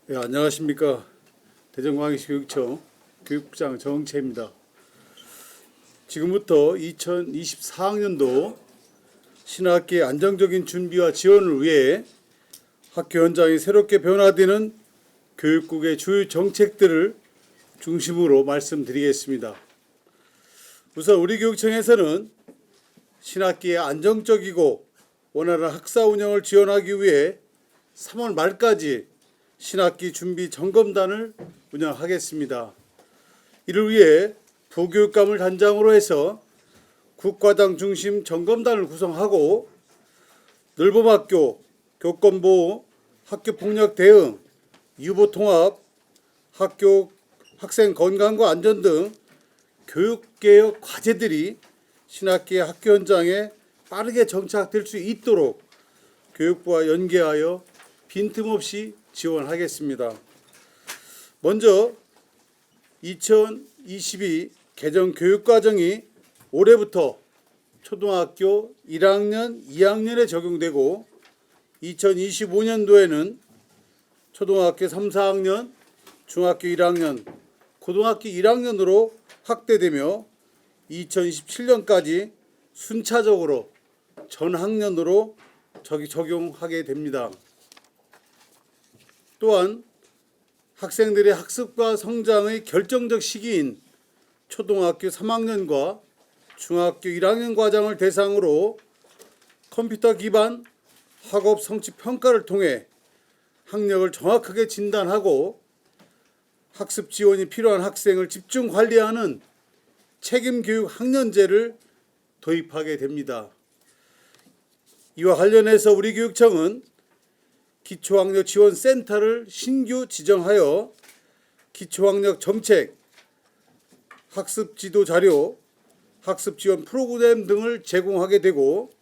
네, 안녕하십니까. 대전광역시 교육청 교육부장 정채입니다. 지금부터 2024학년도 신학기의 안정적인 준비와 지원을 위해 학교 현장이 새롭게 변화되는 교육국의 주요 정책들을 중심으로 말씀드리겠습니다. 우선 우리 교육청에서는 신학기의 안정적이고 원활한 학사 운영을 지원하기 위해 3월 말까지 신학기 준비 점검단을 운영하겠습니다. 이를 위해 부교육감을 단장으로 해서 국과당 중심 점검단을 구성하고 늘봄학교, 교권보호, 학교폭력 대응, 유보통합, 학교 학생 건강과 안전 등 교육개혁 과제들이 신학기의 학교 현장에 빠르게 정착될 수 있도록 교육부와 연계하여 빈틈없이 지원하겠습니다. 먼저 2022 개정 교육과정이 올해부터 초등학교 1학년, 2학년에 적용되고 2025년도에는 초등학교 3, 4학년, 중학교 1학년, 고등학교 1학년으로 확대되며 2027년까지 순차적으로 전 학년으로 적용하게 됩니다. 또한 학생들의 학습과 성장의 결정적 시기인 초등학교 3학년과 중학교 1학년 과정을 대상으로 컴퓨터 기반 학업 성취 평가를 통해 학력을 정확하게 진단하고 학습 지원이 필요한 학생을 집중 관리하는 책임교육 학년제를 도입하게 됩니다. 이와 관련해서 우리 교육청은 기초학력 지원센터를 신규 지정하여 기초학력 정책, 학습 지도 자료, 학습 지원 프로그램 등을 제공하게 되고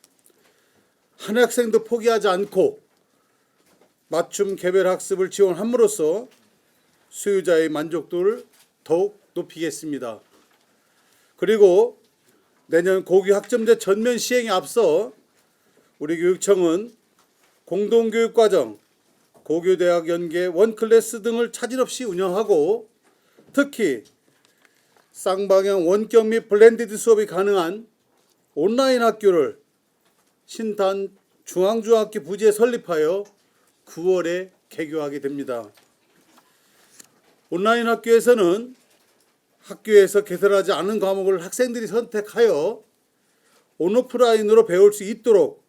한 학생도 포기하지 않고 맞춤 개별 학습을 지원함으로써 수요자의 만족도를 더욱 높이겠습니다. 그리고 내년 고교 학점제 전면 시행에 앞서 우리 교육청은 공동교육과정, 고교대학 연계 원클래스 등을 차질 없이 운영하고 특히 쌍방향 원격 및 블렌디드 수업이 가능한 온라인 학교를 신탄 중앙중학교 부지에 설립하여 9월에 개교하게 됩니다. 온라인 학교에서는 학교에서 개설하지 않은 과목을 학생들이 선택하여 온오프라인으로 배울 수 있도록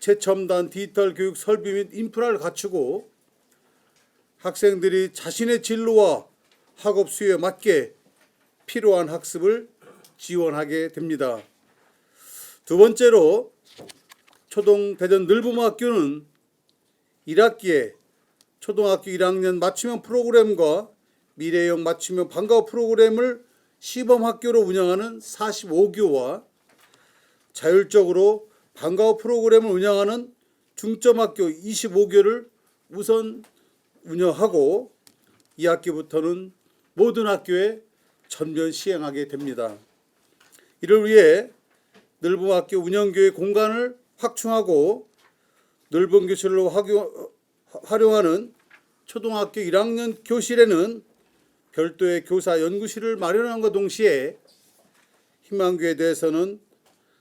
최첨단 디지털 교육 설비 및 인프라를 갖추고 학생들이 자신의 진로와 학업 수요에 맞게 필요한 학습을 지원하게 됩니다. 두 번째로 대전 늘봄학교는 1학기에 초등학교 1학년 맞춤형 프로그램과 미래형 맞춤형 방과후 프로그램을 시범학교로 운영하는 45교와 자율적으로 방과후 프로그램을 운영하는 중점학교 25교를 우선 운영하고 2학기부터는 모든 학교에 전면 시행하게 됩니다. 이를 위해 늘봄학교 운영교의 공간을 확충하고 넓은 교실로 활용하는 초등학교 1학년 교실에는 별도의 교사 연구실을 마련함과 동시에 희망교에 대해서는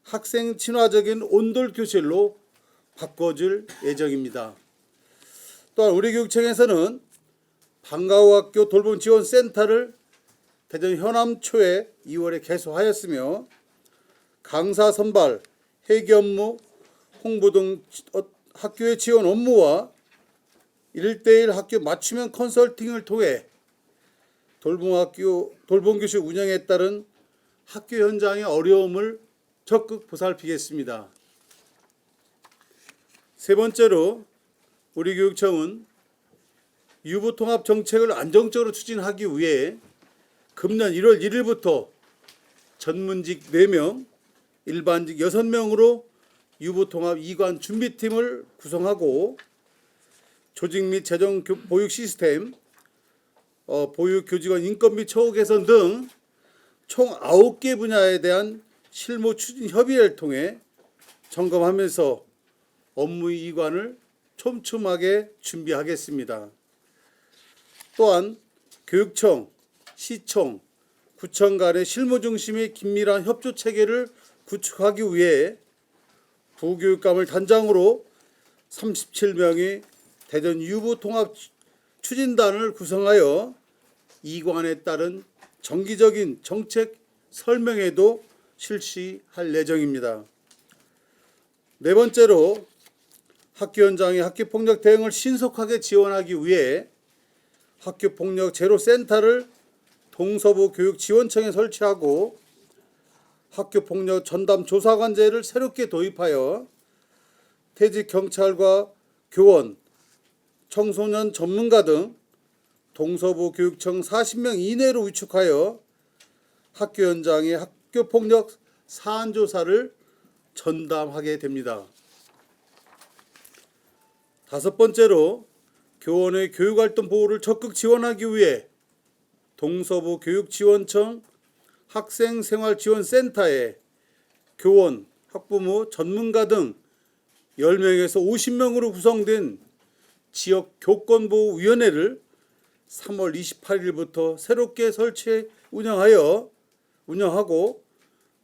학생 친화적인 온돌 교실로 바꿔줄 예정입니다. 또한 우리 교육청에서는 방과후 학교 돌봄 지원 센터를 대전 현암초에 2월에 개소하였으며 강사 선발, 회계 업무, 홍보 등 학교의 지원 업무와 1:1 학교 맞춤형 컨설팅을 통해 돌봄교실 운영에 따른 학교 현장의 어려움을 적극 보살피겠습니다. 세 번째로 우리 교육청은 유보통합 정책을 안정적으로 추진하기 위해 금년 1월 1일부터 전문직 4명, 일반직 6명으로 유보통합 이관 준비팀을 구성하고 조직 및 재정 보육 시스템, 보육 교직원 인건 및 처우 개선 등 총 9개 분야에 대한 실무 추진 협의회를 통해 점검하면서 업무 이관을 촘촘하게 준비하겠습니다. 또한 교육청, 시청, 구청 간의 실무 중심의 긴밀한 협조 체계를 구축하기 위해 부교육감을 단장으로 37명의 대전 유부 통합 추진단을 구성하여 이관에 따른 정기적인 정책 설명회도 실시할 예정입니다. 네 번째로 학교 현장의 학교폭력 대응을 신속하게 지원하기 위해 학교폭력 제로센터를 동서부 교육지원청에 설치하고 학교폭력 전담 조사관제를 새롭게 도입하여 퇴직 경찰과 교원, 청소년 전문가 등 동서부 교육청 40명 이내로 위축하여 학교 현장의 학교폭력 사안조사를 전담하게 됩니다. 다섯 번째로 교원의 교육활동 보호를 적극 지원하기 위해 동서부 교육지원청 학생생활지원센터에 교원, 학부모, 전문가 등 10명에서 50명으로 구성된 지역 교권보호위원회를 3월 28일부터 새롭게 설치 운영하고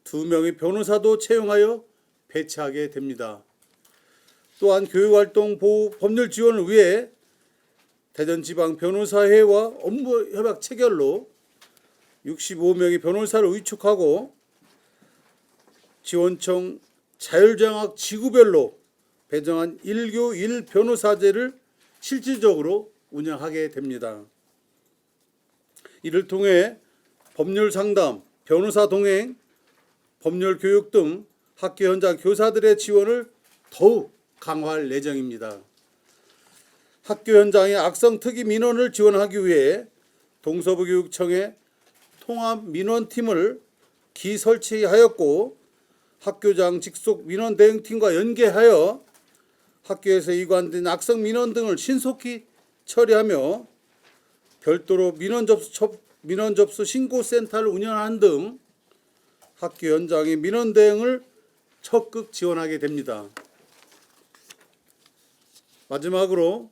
2명의 변호사도 채용하여 배치하게 됩니다. 또한 교육활동 보호 법률 지원을 위해 대전지방변호사회와 업무협약 체결로 65명의 변호사를 위촉하고 지원청 자율정학 지구별로 배정한 1교 1변호사제를 실질적으로 운영하게 됩니다. 이를 통해 법률 상담, 변호사 동행, 법률 교육 등 학교 현장 교사들의 지원을 더욱 강화할 예정입니다. 학교 현장의 악성 특이 민원을 지원하기 위해 동서부교육청에 통합민원팀을 기설치하였고 학교장 직속 민원 대응팀과 연계하여 학교에서 이관된 악성 민원 등을 신속히 처리하며 별도로 민원 접수 신고센터를 운영하는 등 학교 현장의 민원 대응을 적극 지원하게 됩니다. 마지막으로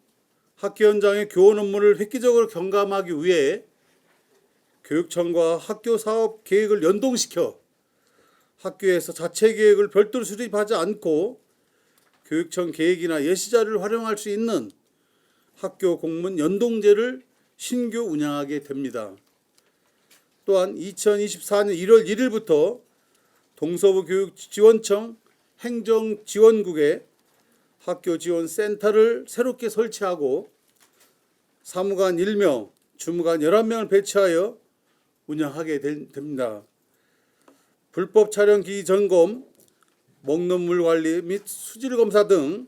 학교 현장의 교원 업무를 획기적으로 경감하기 위해 교육청과 학교 사업 계획을 연동시켜 학교에서 자체 계획을 별도로 수립하지 않고 교육청 계획이나 예시자료를 활용할 수 있는 학교 공문 연동제를 신규 운영하게 됩니다. 또한 2024년 1월 1일부터 동서부교육지원청 행정지원국에 학교지원센터를 새롭게 설치하고 사무관 1명, 주무관 11명을 배치하여 운영하게 됩니다. 불법 촬영 기기 점검, 먹는 물 관리 및 수질 검사 등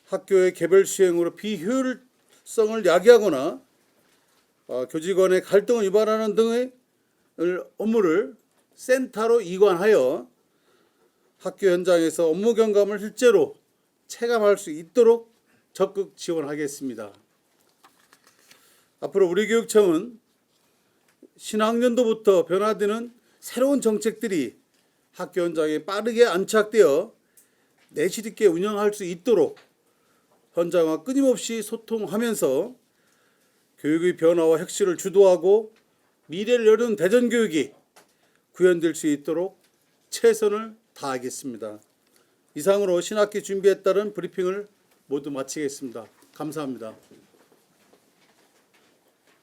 학교의 개별 수행으로 비효율성을 야기하거나 교직원의 갈등을 유발하는 등의 업무를 센터로 이관하여 학교 현장에서 업무 경감을 실제로 체감할 수 있도록 적극 지원하겠습니다. 앞으로 우리 교육청은 신학년도부터 변화되는 새로운 정책들이 학교 현장에 빠르게 안착되어 내실 있게 운영할 수 있도록 현장과 끊임없이 소통하면서 교육의 변화와 혁신을 주도하고 미래를 여는 대전교육이 구현될 수 있도록 최선을 다하겠습니다. 이상으로 신학기 준비에 따른 브리핑을 모두 마치겠습니다. 감사합니다.